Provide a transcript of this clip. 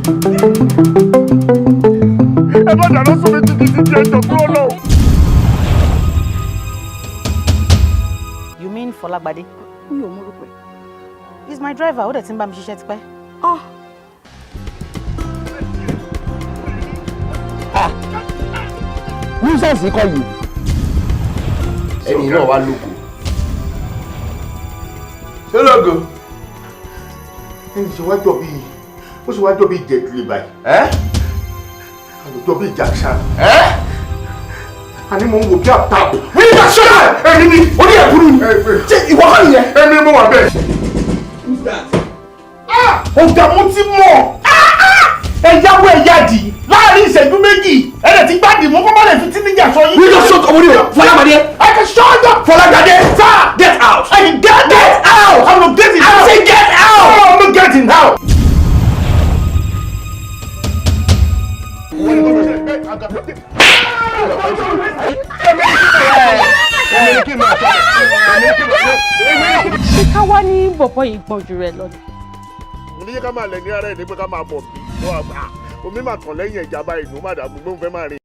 ẹ má dáná sọ mi títí títí ẹjọ́ tó lọ. You mean Fọlágbadé? Mi ò mọ̀ orúkọ ẹ̀. He's my driver. Ó dẹ̀ ti ń bá mi ṣiṣẹ́ tipẹ́. Nuisance kọ́ yìí. Ẹni náà wá lóko. Ṣé lógo? Ẹni ṣe wá jọ bíi ó ṣe wá jọ bíi jẹ̀dúlé báyìí. Àlùjọ bíi Jackson. Àní mo ń wò bí àtàkùn. Wíyí Jackson! Ẹni ni ó ní ẹ̀kúrú ni. Ṣé ìwọ kọ́ nìyẹn? Ẹni mo wà bẹ́ẹ̀. Ọ̀gá mo ti mọ̀. Ẹ̀yáwó ẹ̀yáàdì láàrin ìṣẹ́jú méjì. Ẹ̀rẹ̀ ti gbádìí mo kọ́ bá lè fi tí níjà sọ yín. We just shut up, Fọlágbadé. I can shut up. Fọlágbadé. Sir! Get out. I can get out. I'm not getting out. I say get out. No, I'm not getting out. Ṣé ká wá ní bọ̀bọ̀ yìí gbọ́n jù rẹ̀ lọ? Mo ní ká máa lẹ̀ ní ara ẹ̀ ní pé ká máa bọ̀ bí. Omi máa kàn lẹ́yìn ẹ̀já báyìí ló má dàgbù gbóhùn fẹ́ máa rìn.